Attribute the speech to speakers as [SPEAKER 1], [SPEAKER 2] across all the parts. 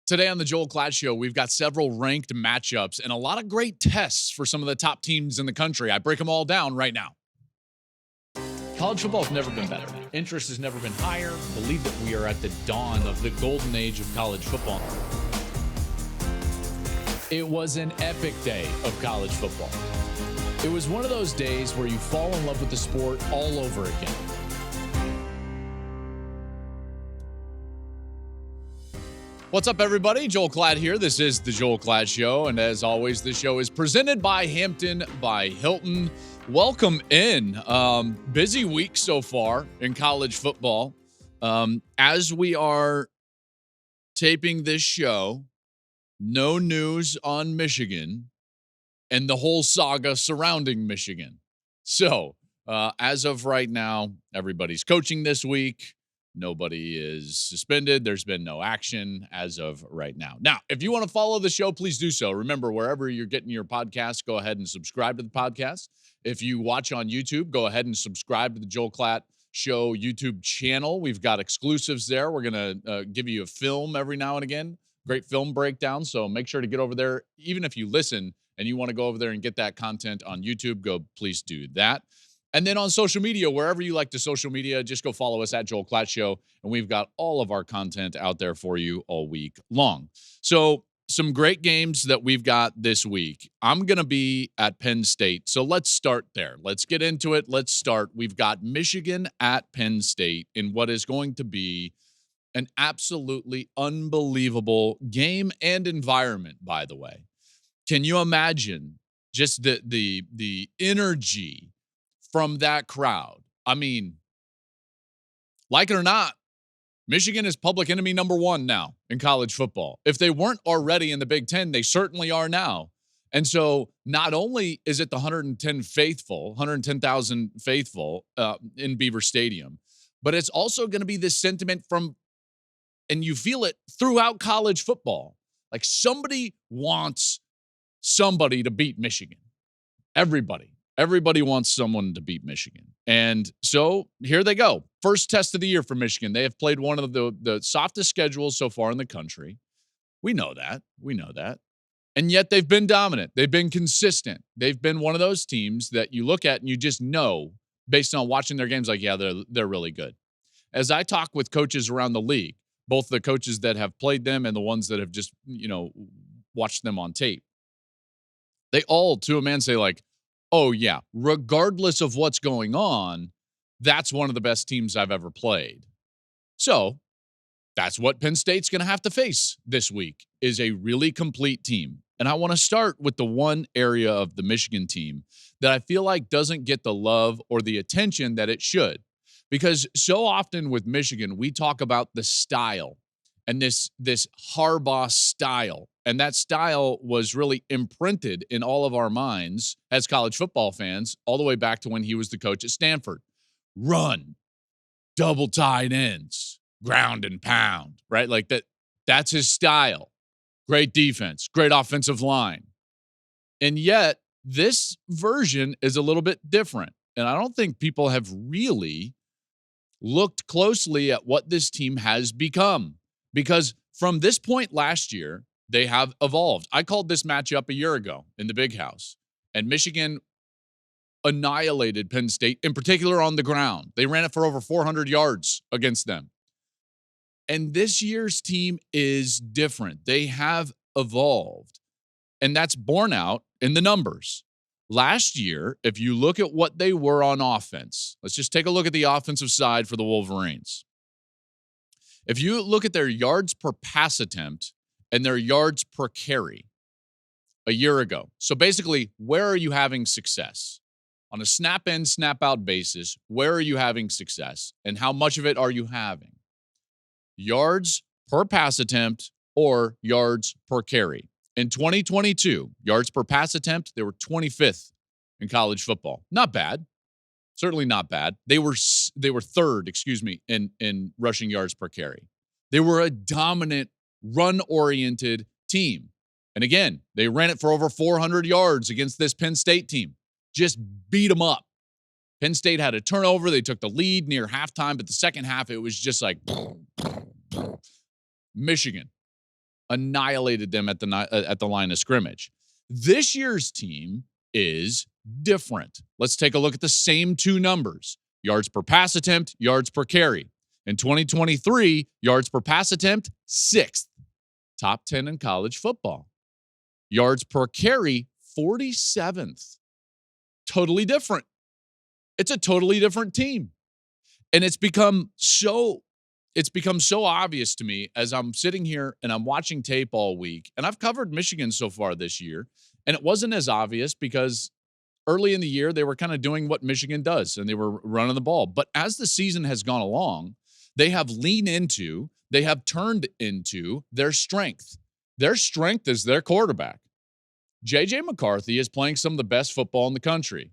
[SPEAKER 1] Today on the Joel Klatt Show, we've got several ranked matchups and a lot of great tests for some of the top teams in the country. I break them all down right now. College football has never been better. Interest has never been higher. I believe that we are at the dawn of the golden age of college football. It was an epic day of college football. It was one of those days where you fall in love with the sport all over again. What's up, everybody? Joel Klatt here. This is the Joel Klatt Show. And as always, this show is presented by Hampton by Hilton. Welcome in. Busy week so far in college football. As we are taping this show, no news on Michigan and the whole saga surrounding Michigan. So, as of right now, everybody's coaching this week. Nobody is suspended. There's been no action as of right now. Now, if you want to follow the show, please do so. Remember, wherever you're getting your podcast, go ahead and subscribe to the podcast. If you watch on YouTube, go ahead and subscribe to the Joel Klatt Show YouTube channel. We've got exclusives there. We're going to give you a film every now and again. Great film breakdown. So make sure to get over there. Even if you listen and you want to go over there and get that content on YouTube, please do that. And then on social media, wherever you like to social media, just go follow us at Joel Klatt Show. And we've got all of our content out there for you all week long. So some great games that we've got this week. I'm going to be at Penn State. So let's start there. Let's get into it. Let's start. We've got Michigan at Penn State in what is going to be an absolutely unbelievable game and environment, by the way. Can you imagine just the energy from that crowd? I mean, like it or not, Michigan is public enemy number one now in college football. If they weren't already in the Big Ten, they certainly are now. And so not only is it the 110,000 faithful in Beaver Stadium, but it's also going to be this sentiment from, and you feel it throughout college football. Like somebody wants somebody to beat Michigan. Everybody wants someone to beat Michigan. And so here they go. First test of the year for Michigan. They have played one of the softest schedules so far in the country. We know that. And yet they've been dominant. They've been consistent. They've been one of those teams that you look at and you just know based on watching their games, like, yeah, they're really good. As I talk with coaches around the league, both the coaches that have played them and the ones that have just, watched them on tape, they all, to a man, say like, oh, yeah, regardless of what's going on, that's one of the best teams I've ever played. So that's what Penn State's going to have to face this week, is a really complete team. And I want to start with the one area of the Michigan team that I feel like doesn't get the love or the attention that it should. Because so often with Michigan, we talk about the style and this Harbaugh style. And that style was really imprinted in all of our minds as college football fans, all the way back to when he was the coach at Stanford. Run, double tight ends, ground and pound, right? Like that's his style. Great defense, great offensive line. And yet this version is a little bit different. And I don't think people have really looked closely at what this team has become. Because from this point last year, they have evolved. I called this matchup a year ago in the Big House, and Michigan annihilated Penn State, in particular on the ground. They ran it for over 400 yards against them. And this year's team is different. They have evolved, and that's borne out in the numbers. Last year, if you look at what they were on offense, let's just take a look at the offensive side for the Wolverines. If you look at their yards per pass attempt and their yards per carry a year ago. So basically, where are you having success? On a snap in, snap out basis, where are you having success? And how much of it are you having? Yards per pass attempt or yards per carry. In 2022, yards per pass attempt, they were 25th in college football. Not bad. Certainly not bad. They were third, in rushing yards per carry. They were a dominant run-oriented team. And again, they ran it for over 400 yards against this Penn State team. Just beat them up. Penn State had a turnover. They took the lead near halftime, but the second half, it was just like Michigan. annihilated them at the line of scrimmage. This year's team is different. Let's take a look at the same two numbers: yards per pass attempt, yards per carry. In 2023, yards per pass attempt, 6th, top 10 in college football. Yards per carry, 47th. Totally different. It's a totally different team. And it's become so obvious to me as I'm sitting here and I'm watching tape all week. And I've covered Michigan so far this year, and it wasn't as obvious because early in the year they were kind of doing what Michigan does, and they were running the ball. But as the season has gone along, they have they have turned into their strength. Their strength is their quarterback. J.J. McCarthy is playing some of the best football in the country.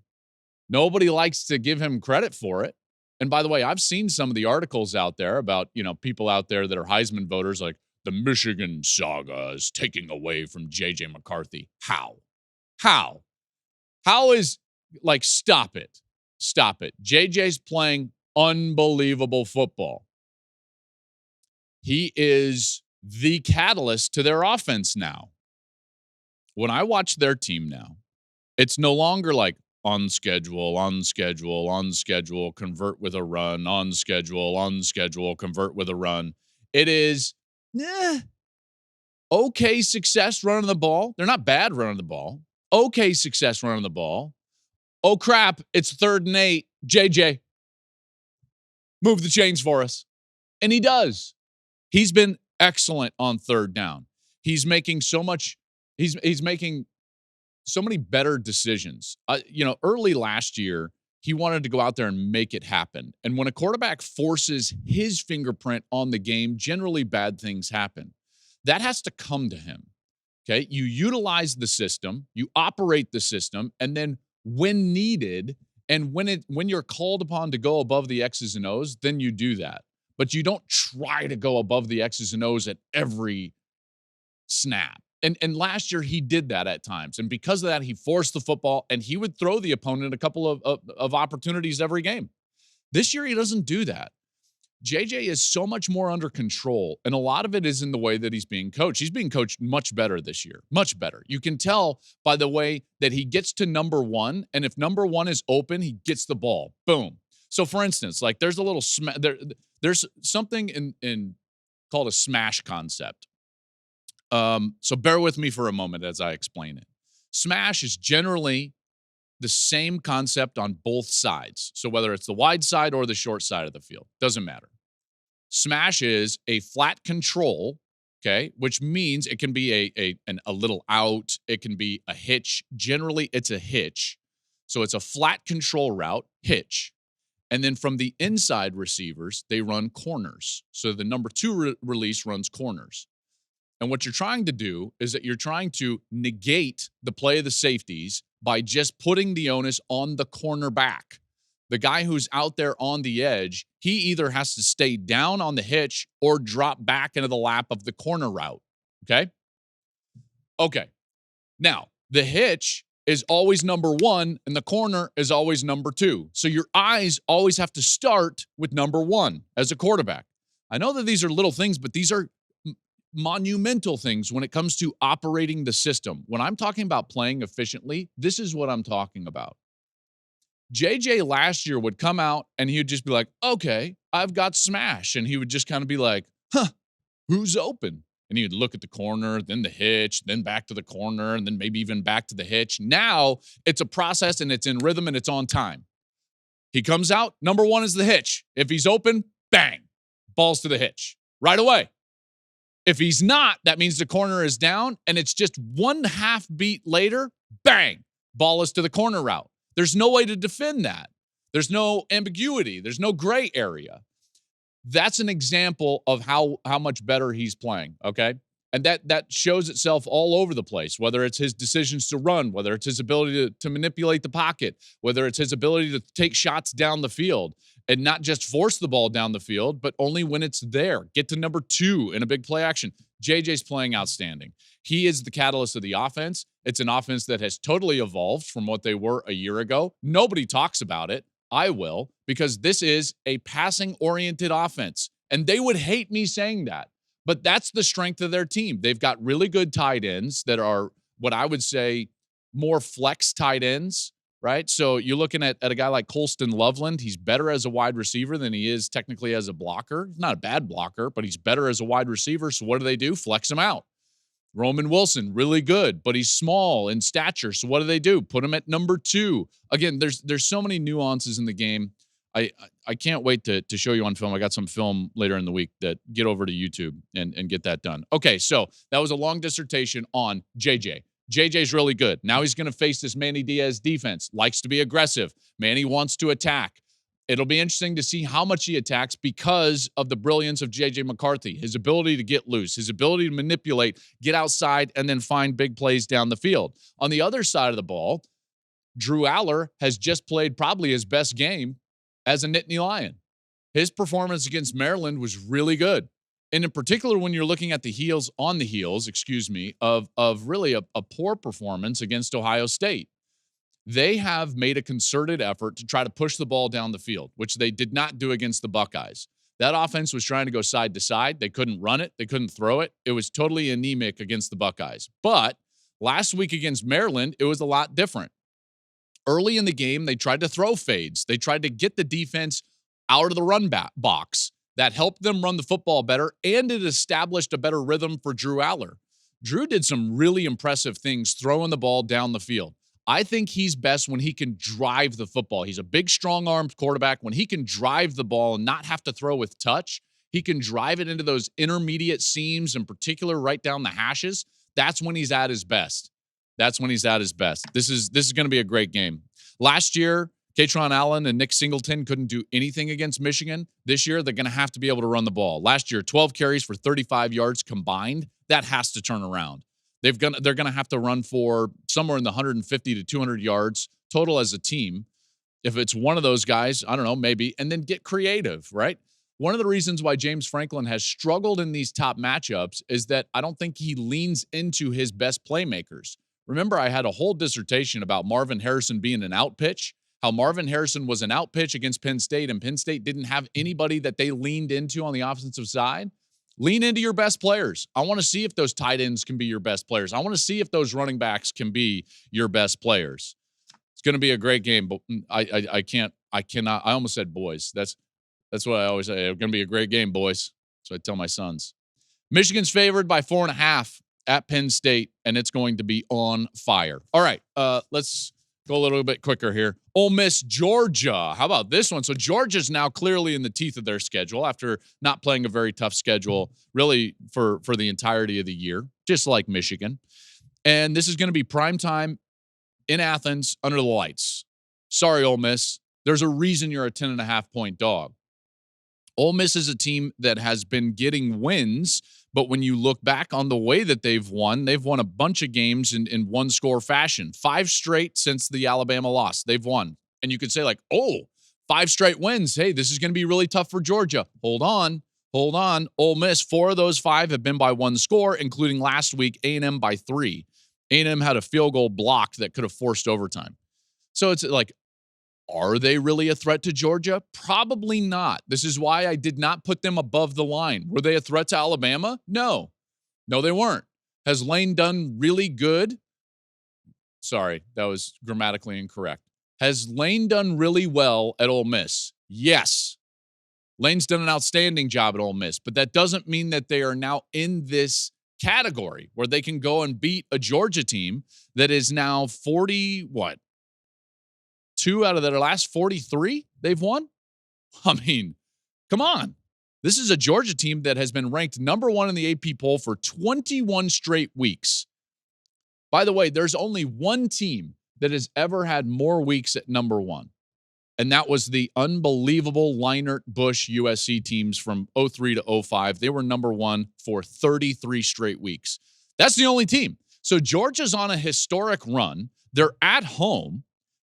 [SPEAKER 1] Nobody likes to give him credit for it. And by the way, I've seen some of the articles out there about, people out there that are Heisman voters, like the Michigan saga is taking away from J.J. McCarthy. How? How is, stop it. Stop it. J.J.'s playing unbelievable football. He is the catalyst to their offense now. When I watch their team now, it's no longer like on schedule, convert with a run, on schedule, convert with a run. It is okay success running the ball. They're not bad running the ball. Okay success running the ball. Oh, crap, it's 3rd and 8. JJ, move the chains for us. And he does. He's been excellent on 3rd down. He's making he's making so many better decisions. Early last year, he wanted to go out there and make it happen. And when a quarterback forces his fingerprint on the game, generally bad things happen. That has to come to him. Okay? You utilize the system, you operate the system, and then when needed and when you're called upon to go above the X's and O's, then you do that. But you don't try to go above the X's and O's at every snap. And last year he did that at times. And because of that, he forced the football and he would throw the opponent a couple of opportunities every game. This year he doesn't do that. JJ is so much more under control. And a lot of it is in the way that he's being coached. He's being coached much better this year. Much better. You can tell by the way that he gets to number 1. And if number 1 is open, he gets the ball. Boom. So for instance, there's a little there's something in called a smash concept. So bear with me for a moment as I explain it. Smash is generally the same concept on both sides. So whether it's the wide side or the short side of the field, doesn't matter. Smash is a flat control, okay, which means it can be a little out. It can be a hitch. Generally, it's a hitch. So it's a flat control route, hitch. And then from the inside receivers, they run corners. So the number 2 release runs corners. And what you're trying to do is that you're trying to negate the play of the safeties by just putting the onus on the cornerback. The guy who's out there on the edge, he either has to stay down on the hitch or drop back into the lap of the corner route. Okay? Okay. Now, the hitch is always number 1 and the corner is always number 2. So your eyes always have to start with number 1 as a quarterback. I know that these are little things, but these are monumental things when it comes to operating the system. When I'm talking about playing efficiently, this is what I'm talking about. JJ last year would come out and he would just be like, okay, I've got smash. And he would just kind of be like, who's open? And he would look at the corner, then the hitch, then back to the corner, and then maybe even back to the hitch. Now it's a process and it's in rhythm and it's on time. He comes out, number 1 is the hitch. If he's open, bang, balls to the hitch right away. If he's not, that means the corner is down, and it's just 1/2 beat later, bang, ball is to the corner route. There's no way to defend that. There's no ambiguity. There's no gray area. That's an example of how much better he's playing, okay? And that shows itself all over the place, whether it's his decisions to run, whether it's his ability to manipulate the pocket, whether it's his ability to take shots down the field and not just force the ball down the field, but only when it's there. Get to number 2 in a big play action. JJ's playing outstanding. He is the catalyst of the offense. It's an offense that has totally evolved from what they were a year ago. Nobody talks about it. I will, because this is a passing-oriented offense. And they would hate me saying that. But that's the strength of their team. They've got really good tight ends that are what I would say more flex tight ends, right? So you're looking at a guy like Colston Loveland. He's better as a wide receiver than he is technically as a blocker. He's not a bad blocker, but he's better as a wide receiver. So what do? Flex him out. Roman Wilson, really good, but he's small in stature. So what do? Put him at number 2. Again, there's so many nuances in the game. I can't wait to show you on film. I got some film later in the week that get over to YouTube and get that done. Okay, so that was a long dissertation on JJ. JJ's really good. Now he's going to face this Manny Diaz defense. Likes to be aggressive. Manny wants to attack. It'll be interesting to see how much he attacks because of the brilliance of JJ McCarthy, his ability to get loose, his ability to manipulate, get outside, and then find big plays down the field. On the other side of the ball, Drew Aller has just played probably his best game as a Nittany Lion. His performance against Maryland was really good. And in particular, when you're looking at the heels of really a poor performance against Ohio State. They have made a concerted effort to try to push the ball down the field, which they did not do against the Buckeyes. That offense was trying to go side to side. They couldn't run it. They couldn't throw it. It was totally anemic against the Buckeyes. But last week against Maryland, it was a lot different. Early in the game, they tried to throw fades. They tried to get the defense out of the run box. That helped them run the football better, and it established a better rhythm for Drew Aller. Drew did some really impressive things throwing the ball down the field. I think he's best when he can drive the football. He's a big, strong-armed quarterback. When he can drive the ball and not have to throw with touch, he can drive it into those intermediate seams, in particular right down the hashes. That's when he's at his best. This is going to be a great game. Last year, Katron Allen and Nick Singleton couldn't do anything against Michigan. This year, they're going to have to be able to run the ball. Last year, 12 carries for 35 yards combined. That has to turn around. They're going to have to run for somewhere in the 150 to 200 yards total as a team. If it's one of those guys, I don't know, maybe, and then get creative, right? One of the reasons why James Franklin has struggled in these top matchups is that I don't think he leans into his best playmakers. Remember, I had a whole dissertation about Marvin Harrison being an out pitch, how Marvin Harrison was an out pitch against Penn State, and Penn State didn't have anybody that they leaned into on the offensive side. Lean into your best players. I want to see if those tight ends can be your best players. I want to see if those running backs can be your best players. It's going to be a great game, but I cannot. I almost said boys. That's what I always say. It's going to be a great game, boys. So I tell my sons. Michigan's favored by 4.5 at Penn State, and it's going to be on fire. All right, let's go a little bit quicker here. Ole Miss, Georgia. How about this one? So Georgia's now clearly in the teeth of their schedule after not playing a very tough schedule really for the entirety of the year, just like Michigan. And this is going to be primetime in Athens under the lights. Sorry, Ole Miss. There's a reason you're a 10.5-point dog. Ole Miss is a team that has been getting wins, but when you look back on the way that they've won a bunch of games in one-score fashion. 5 straight since the Alabama loss. They've won. And you could say, 5 straight wins. Hey, this is going to be really tough for Georgia. Hold on. Ole Miss, 4 of those 5 have been by 1 score, including last week, A&M by 3. A&M had a field goal blocked that could have forced overtime. So it's are they really a threat to Georgia? Probably not. This is why I did not put them above the line. Were they a threat to Alabama? No, they weren't. Has Lane done really good? Sorry, that was grammatically incorrect. Has Lane done really well at Ole Miss? Yes. Lane's done an outstanding job at Ole Miss, but that doesn't mean that they are now in this category where they can go and beat a Georgia team that is now 2 out of their last 43 they've won? I mean, come on. This is a Georgia team that has been ranked number 1 in the AP poll for 21 straight weeks. By the way, there's only one team that has ever had more weeks at number 1, and that was the unbelievable Leinart Bush USC teams from 03 to 05. They were number 1 for 33 straight weeks. That's the only team. So Georgia's on a historic run. They're at home.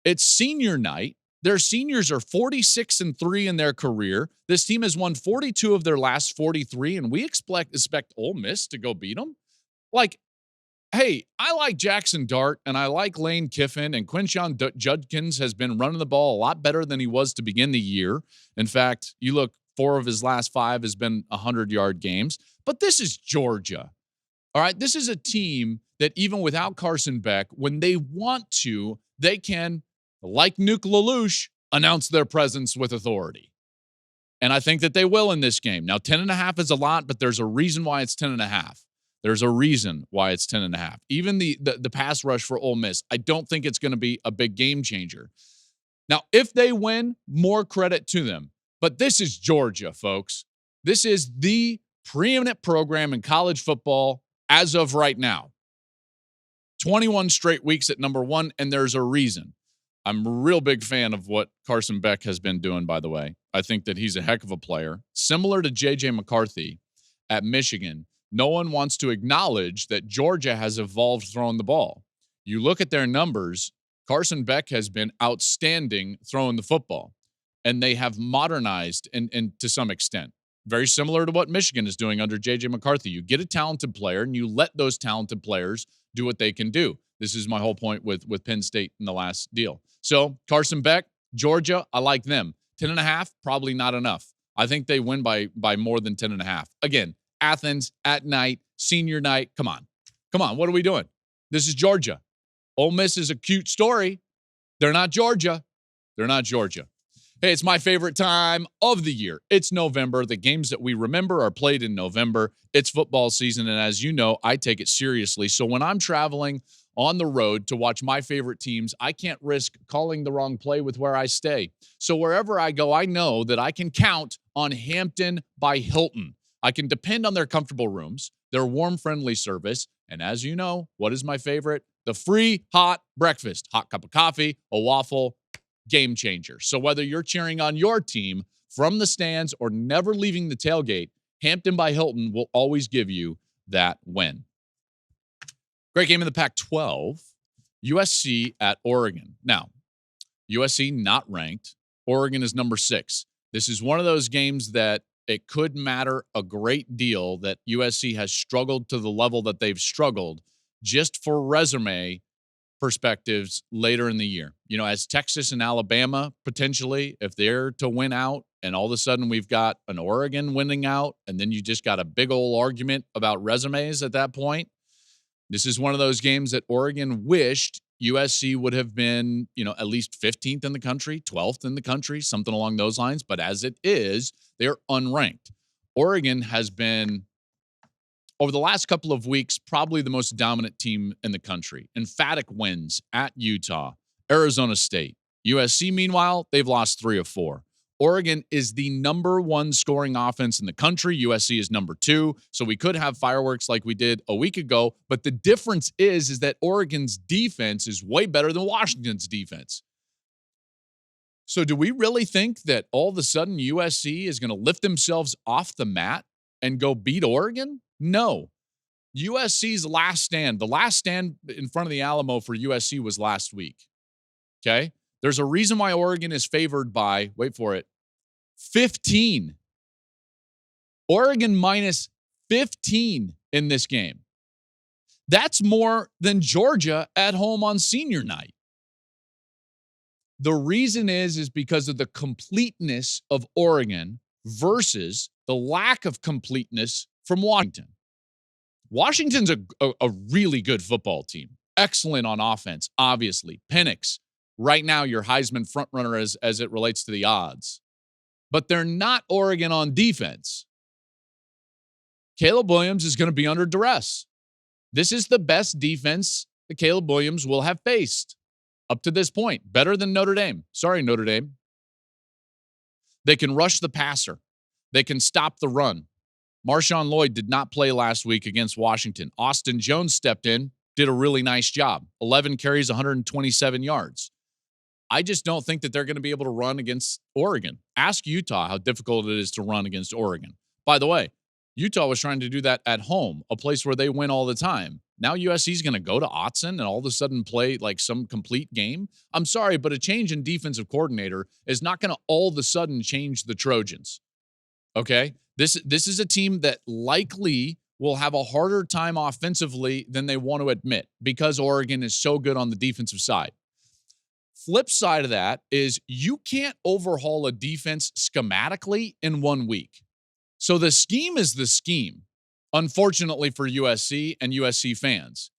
[SPEAKER 1] It's senior night. Their seniors are 46-3 in their career. This team has won 42 of their last 43, and we expect Ole Miss to go beat them. Hey, I like Jackson Dart, and I like Lane Kiffin, and Quinshon Judkins has been running the ball a lot better than he was to begin the year. In fact, you look, 4 of his last 5 has been 100-yard games. But this is Georgia. All right. This is a team that even without Carson Beck, when they want to, they can, like Nuke LaLoosh, announce their presence with authority. And I think that they will in this game. Now, 10.5 is a lot, but there's a reason why it's 10.5. There's a reason why it's 10.5. Even the pass rush for Ole Miss, I don't think it's going to be a big game changer. Now, if they win, more credit to them. But this is Georgia, folks. This is the preeminent program in college football as of right now. 21 straight weeks at number one, and there's a reason. I'm a real big fan of what Carson Beck has been doing, by the way. I think that he's a heck of a player. Similar to J.J. McCarthy at Michigan, no one wants to acknowledge that Georgia has evolved throwing the ball. You look at their numbers, Carson Beck has been outstanding throwing the football, and they have modernized and to some extent. Very similar to what Michigan is doing under J.J. McCarthy. You get a talented player, and you let those talented players do what they can do. This is my whole point with Penn State in the last deal. So Carson Beck, Georgia, I like them. 10.5, probably not enough. I think they win by more than 10.5. Again, Athens at night, senior night. Come on. What are we doing? This is Georgia. Ole Miss is a cute story. They're not Georgia. Hey, it's my favorite time of the year. It's November. The games that we remember are played in November. It's football season, and as you know, I take it seriously. So when I'm traveling on the road to watch my favorite teams, I can't risk calling the wrong play with where I stay. So wherever I go, I know that I can count on Hampton by Hilton. I can depend on their comfortable rooms, their warm, friendly service, and as you know, what is my favorite? The free hot breakfast. Hot cup of coffee, a waffle, game changer. So whether you're cheering on your team from the stands or never leaving the tailgate, Hampton by Hilton will always give you that win. Great game in the Pac-12, USC at Oregon. Now, USC not ranked. Oregon is number 6. This is one of those games that it could matter a great deal that USC has struggled to the level that they've struggled just for resume perspectives later in the year. You know, as Texas and Alabama, potentially, if they're to win out, and all of a sudden we've got an Oregon winning out, and then you just got a big old argument about resumes at that point. This is one of those games that Oregon wished USC would have been, at least 15th in the country, 12th in the country, something along those lines. But as it is, they're unranked. Oregon has been, over the last couple of weeks, probably the most dominant team in the country. Emphatic wins at Utah, Arizona State. USC, meanwhile, they've lost 3 of 4. Oregon is the number 1 scoring offense in the country. USC is number 2. So we could have fireworks like we did a week ago. But the difference is that Oregon's defense is way better than Washington's defense. So do we really think that all of a sudden USC is going to lift themselves off the mat and go beat Oregon? No. USC's last stand, the last stand in front of the Alamo for USC was last week. Okay? There's a reason why Oregon is favored by, wait for it, 15. Oregon minus 15 in this game. That's more than Georgia at home on senior night. The reason is because of the completeness of Oregon versus the lack of completeness from Washington. Washington's a really good football team. Excellent on offense, obviously. Penix, right now, your Heisman frontrunner as it relates to the odds. But they're not Oregon on defense. Caleb Williams is going to be under duress. This is the best defense that Caleb Williams will have faced up to this point. Better than Notre Dame. Sorry, Notre Dame. They can rush the passer. They can stop the run. Marshawn Lloyd did not play last week against Washington. Austin Jones stepped in, did a really nice job. 11 carries, 127 yards. I just don't think that they're going to be able to run against Oregon. Ask Utah how difficult it is to run against Oregon. By the way, Utah was trying to do that at home, a place where they win all the time. Now USC is going to go to Autzen and all of a sudden play like some complete game. I'm sorry, but a change in defensive coordinator is not going to all of a sudden change the Trojans. Okay? This is a team that likely will have a harder time offensively than they want to admit because Oregon is so good on the defensive side. Flip side of that is you can't overhaul a defense schematically in 1 week. So the scheme is the scheme. unfortunately for USC and USC fans.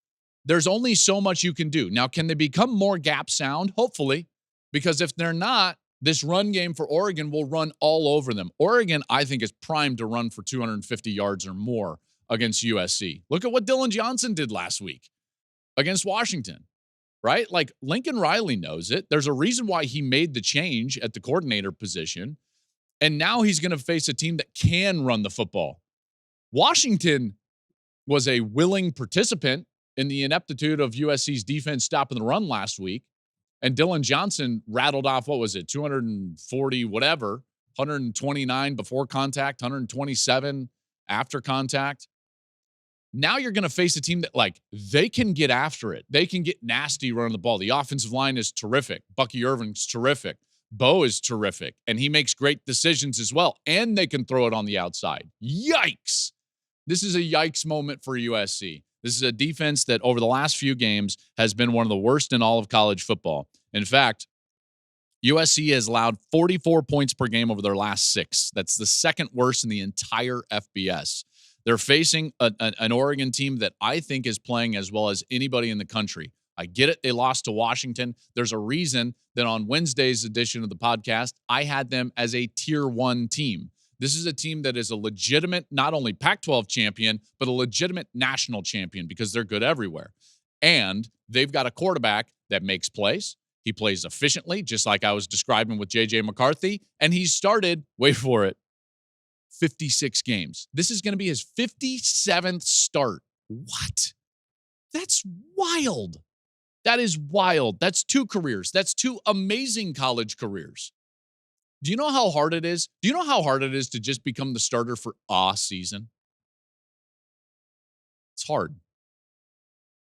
[SPEAKER 1] There's only so much you can do. Now, can they become more gap sound? Hopefully, because if they're not, this run game for Oregon will run all over them. Oregon, I think, is primed to run for 250 yards or more against USC. Look at what Dylan Johnson did last week against Washington, right? Like, Lincoln Riley knows it. There's a reason why he made the change at the coordinator position. And now he's going to face a team that can run the football. Washington was a willing participant in the ineptitude of USC's defense stopping the run last week. And Dylan Johnson rattled off, 240 whatever, 129 before contact, 127 after contact. Now you're going to face a team that, like, they can get after it. They can get nasty running the ball. The offensive line is terrific. Bucky Irving's terrific. Bo is terrific, and he makes great decisions as well. And they can throw it on the outside. Yikes. This is a yikes moment for USC. This is a defense that over the last few games has been one of the worst in all of college football. In fact, USC has allowed 44 points per game over their last 6. That's the second worst in the entire FBS. They're facing an Oregon team that I think is playing as well as anybody in the country. I get it. They lost to Washington. There's a reason that on Wednesday's edition of the podcast, I had them as a tier 1 team. This is a team that is a legitimate, not only Pac-12 champion, but a legitimate national champion because they're good everywhere. And they've got a quarterback that makes plays. He plays efficiently, just like I was describing with J.J. McCarthy. And he started, wait for it, 56 games. This is going to be his 57th start. What? That's wild. That is wild. That's 2 careers. That's 2 amazing college careers. Do you know how hard it is? Do you know how hard it is to just become the starter for a season? It's hard.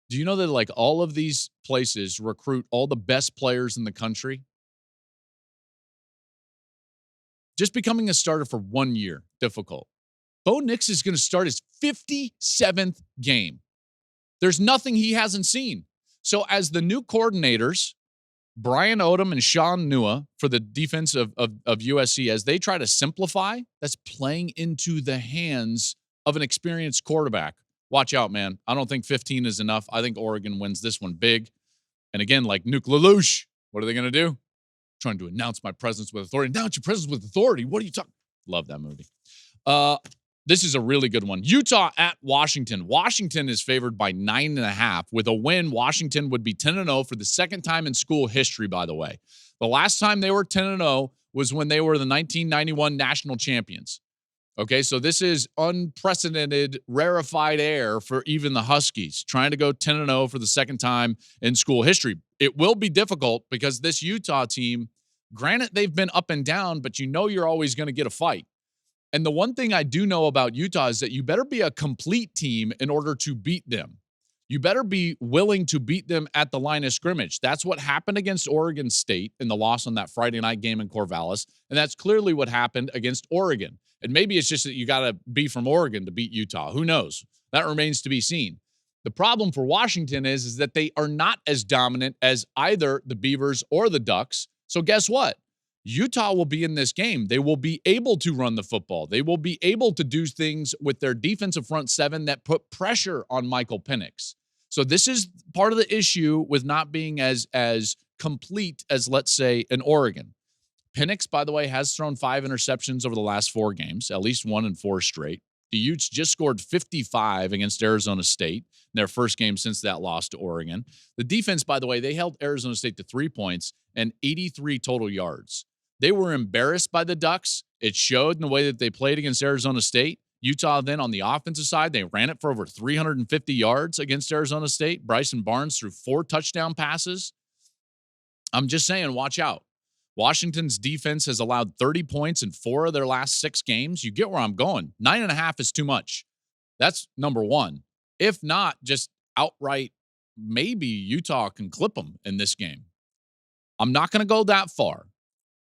[SPEAKER 1] Do you know that, like, all of these places recruit all the best players in the country? Just becoming a starter for 1 year, difficult. Bo Nix is going to start his 57th game. There's nothing he hasn't seen. So as the new coordinators, Brian Odom and Sean Nua for the defense of USC, as they try to simplify, that's playing into the hands of an experienced quarterback. Watch out, man. I don't think 15 is enough. I think Oregon wins this one big. And again, like Nuke Lelouch, what are they going to do? Trying to announce my presence with authority. Announce your presence with authority. What are you talking? Love that movie. This is a really good one. Utah at Washington. Washington is favored by 9.5. With a win, Washington would be 10-0 for the second time in school history, by the way. The last time they were 10-0 was when they were the 1991 national champions. Okay, so this is unprecedented, rarefied air for even the Huskies, trying to go 10-0 for the second time in school history. It will be difficult because this Utah team, granted, they've been up and down, but you know you're always going to get a fight. And the one thing I do know about Utah is that you better be a complete team in order to beat them. You better be willing to beat them at the line of scrimmage. That's what happened against Oregon State in the loss on that Friday night game in Corvallis. And that's clearly what happened against Oregon. And maybe it's just that you got to be from Oregon to beat Utah. Who knows? That remains to be seen. The problem for Washington is that they are not as dominant as either the Beavers or the Ducks. So guess what? Utah will be in this game. They will be able to run the football. They will be able to do things with their defensive front 7 that put pressure on Michael Penix. So this is part of the issue with not being as complete as, let's say, an Oregon. Penix, by the way, has thrown 5 interceptions over the last 4 games, at least 1 in 4 straight. The Utes just scored 55 against Arizona State in their first game since that loss to Oregon. The defense, by the way, they held Arizona State to 3 points and 83 total yards. They were embarrassed by the Ducks. It showed in the way that they played against Arizona State. Utah then on the offensive side, they ran it for over 350 yards against Arizona State. Bryson Barnes threw 4 touchdown passes. I'm just saying, watch out. Washington's defense has allowed 30 points in 4 of their last 6 games. You get where I'm going. 9.5 is too much. That's number one. If not, just outright, maybe Utah can clip them in this game. I'm not going to go that far.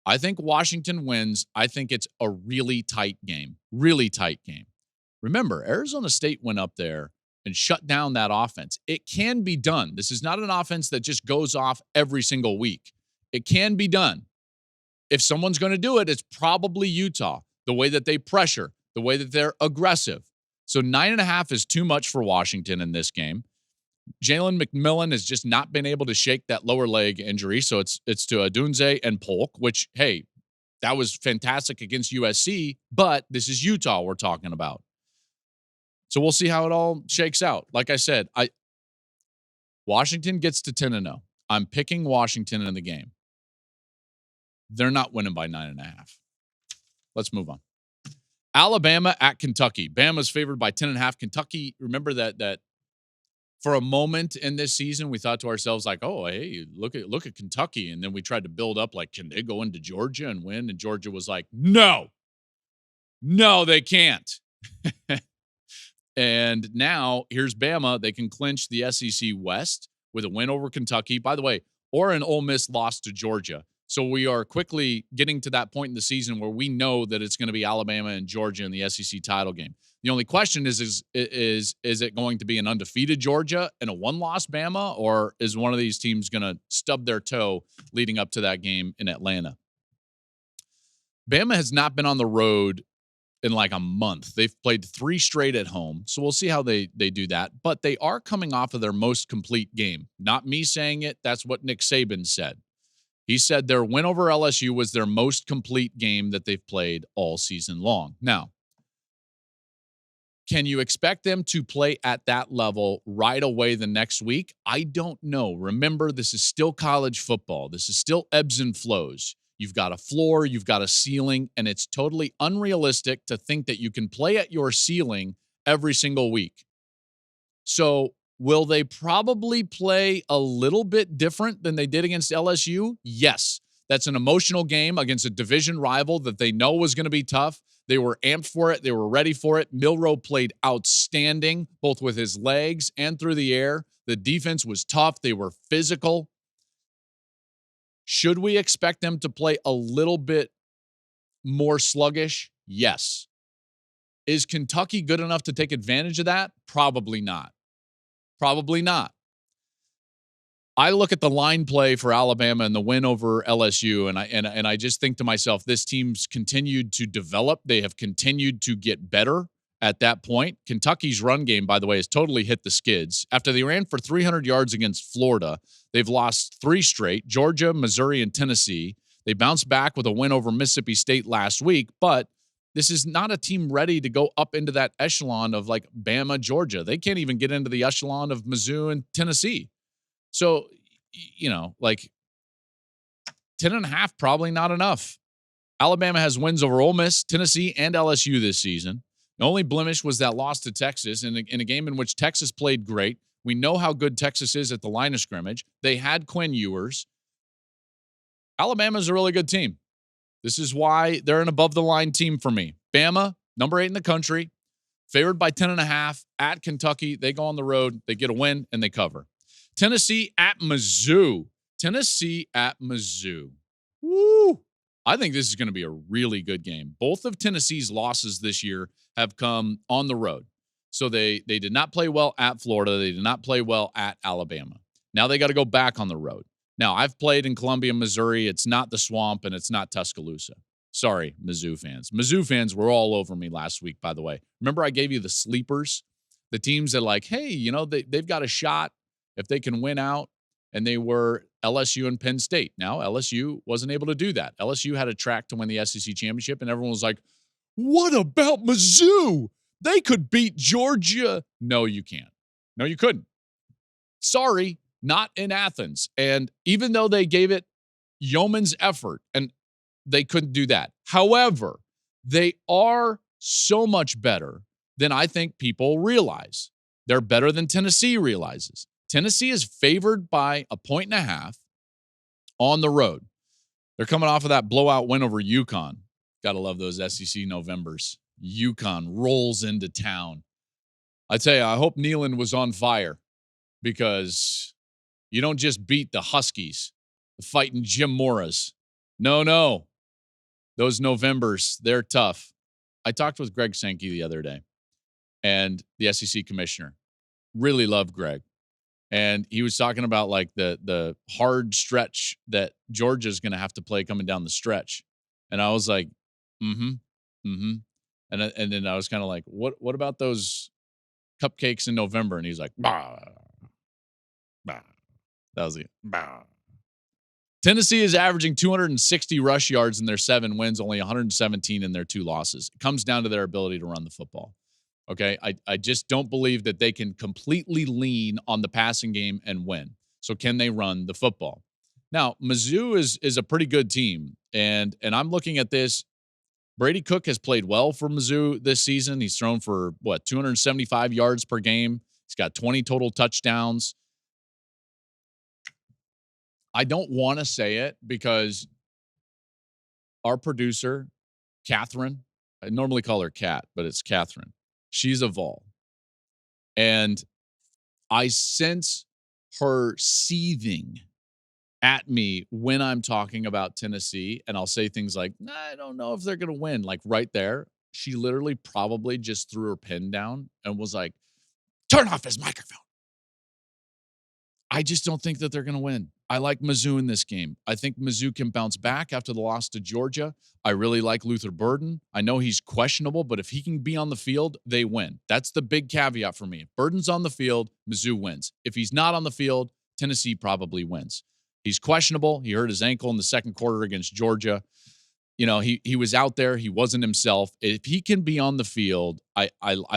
[SPEAKER 1] I think Washington wins. I think it's a really tight game. Really tight game. Remember, Arizona State went up there and shut down that offense. It can be done. This is not an offense that just goes off every single week. It can be done. If someone's going to do it, it's probably Utah. The way that they pressure, the way that they're aggressive. So 9.5 is too much for Washington in this game. Jalen McMillan has just not been able to shake that lower leg injury. So it's to Adunze and Polk, which, hey, that was fantastic against USC, but this is Utah we're talking about. So we'll see how it all shakes out. Like I said, Washington gets to 10-0. I'm picking Washington in the game. They're not winning by 9.5. Let's move on. Alabama at Kentucky. Bama's favored by 10.5. Kentucky, remember that for a moment in this season, we thought to ourselves, like, oh, hey, look at Kentucky. And then we tried to build up, like, can they go into Georgia and win? And Georgia was like, no, they can't. And now here's Bama. They can clinch the SEC West with a win over Kentucky. By the way, Oregon Ole Miss lost to Georgia. So we are quickly getting to that point in the season where we know that it's going to be Alabama and Georgia in the SEC title game. The only question is it going to be an undefeated Georgia and a one-loss Bama, or is one of these teams going to stub their toe leading up to that game in Atlanta? Bama has not been on the road in like a month. They've played 3 straight at home, so we'll see how they do that. But they are coming off of their most complete game. Not me saying it. That's what Nick Saban said. He said their win over LSU was their most complete game that they've played all season long. Now, can you expect them to play at that level right away the next week? I don't know. Remember, this is still college football. This is still ebbs and flows. You've got a floor, you've got a ceiling, and it's totally unrealistic to think that you can play at your ceiling every single week. So will they probably play a little bit different than they did against LSU? Yes. That's an emotional game against a division rival that they know was going to be tough. They were amped for it. They were ready for it. Milroe played outstanding, both with his legs and through the air. The defense was tough. They were physical. Should we expect them to play a little bit more sluggish? Yes. Is Kentucky good enough to take advantage of that? Probably not. Probably not. I look at the line play for Alabama and the win over LSU, and I just think to myself, this team's continued to develop. They have continued to get better at that point. Kentucky's run game, by the way, has totally hit the skids. After they ran for 300 yards against Florida, they've lost 3 straight, Georgia, Missouri, and Tennessee. They bounced back with a win over Mississippi State last week, but this is not a team ready to go up into that echelon of like Bama, Georgia. They can't even get into the echelon of Mizzou and Tennessee. So, like 10.5, probably not enough. Alabama has wins over Ole Miss, Tennessee, and LSU this season. The only blemish was that loss to Texas in a game in which Texas played great. We know how good Texas is at the line of scrimmage. They had Quinn Ewers. Alabama's a really good team. This is why they're an above-the-line team for me. Bama, number 8 in the country, favored by 10.5 at Kentucky. They go on the road, they get a win, and they cover. Tennessee at Mizzou. Woo! I think this is going to be a really good game. Both of Tennessee's losses this year have come on the road. So they did not play well at Florida. They did not play well at Alabama. Now they got to go back on the road. Now, I've played in Columbia, Missouri. It's not the Swamp, and it's not Tuscaloosa. Sorry, Mizzou fans. Mizzou fans were all over me last week, by the way. Remember I gave you the sleepers? The teams that like, hey, they've got a shot if they can win out, and they were LSU and Penn State. Now, LSU wasn't able to do that. LSU had a track to win the SEC championship, and everyone was like, what about Mizzou? They could beat Georgia. No, you can't. No, you couldn't. Sorry, not in Athens. And even though they gave it yeoman's effort, and they couldn't do that. However, they are so much better than I think people realize. They're better than Tennessee realizes. Tennessee is favored by 1.5 on the road. They're coming off of that blowout win over UConn. Got to love those SEC Novembers. UConn rolls into town. I tell you, I hope Neyland was on fire, because you don't just beat the Huskies, the fighting Jim Moras. No. Those Novembers, they're tough. I talked with Greg Sankey the other day, and the SEC commissioner. Really love Greg. And he was talking about like the hard stretch that Georgia's going to have to play coming down the stretch. And I was like, and And then I was kind of like, what about those cupcakes in November? And he's like, bah, bah. That was it. Bah. Tennessee is averaging 260 rush yards in their 7 wins, only 117 in their 2 losses. It comes down to their ability to run the football. Okay. I just don't believe that they can completely lean on the passing game and win. So can they run the football? Now, Mizzou is a pretty good team. And I'm looking at this. Brady Cook has played well for Mizzou this season. He's thrown for 275 yards per game. He's got 20 total touchdowns. I don't want to say it because our producer, Catherine, I normally call her Kat, but it's Catherine. She's a Vol. And I sense her seething at me when I'm talking about Tennessee, and I'll say things like, I don't know if they're going to win. Like right there, she literally probably just threw her pen down and was like, turn off his microphone. I just don't think that they're going to win. I like Mizzou in this game. I think Mizzou can bounce back after the loss to Georgia. I really like Luther Burden. I know he's questionable, but if he can be on the field, they win. That's the big caveat for me. If Burden's on the field, Mizzou wins. If he's not on the field, Tennessee probably wins. He's questionable. He hurt his ankle in the second quarter against Georgia. You know, he was out there. He wasn't himself. If he can be on the field, I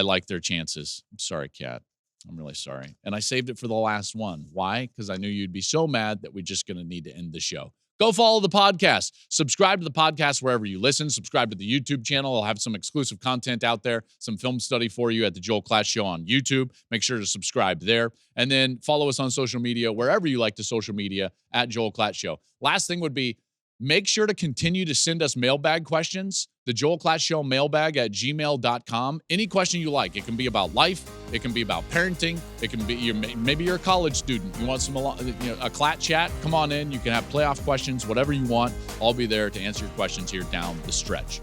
[SPEAKER 1] like their chances. I'm sorry, Kat. I'm really sorry. And I saved it for the last one. Why? Because I knew you'd be so mad that we're just going to need to end the show. Go follow the podcast. Subscribe to the podcast wherever you listen. Subscribe to the YouTube channel. I'll have some exclusive content out there, some film study for you at the Joel Klatt Show on YouTube. Make sure to subscribe there. And then follow us on social media, wherever you like to social media, at Joel Klatt Show. Last thing would be, make sure to continue to send us mailbag questions. The Joel Klatt Show mailbag at gmail.com. Any question you like. It can be about life. It can be about parenting. It can be, maybe you're a college student. You want a Klatt chat? Come on in. You can have playoff questions, whatever you want. I'll be there to answer your questions here down the stretch.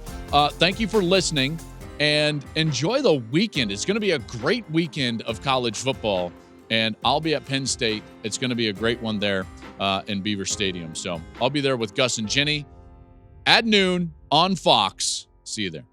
[SPEAKER 1] Thank you for listening and enjoy the weekend. It's going to be a great weekend of college football, and I'll be at Penn State. It's going to be a great one there in Beaver Stadium. So I'll be there with Gus and Jenny at noon on Fox. See you there.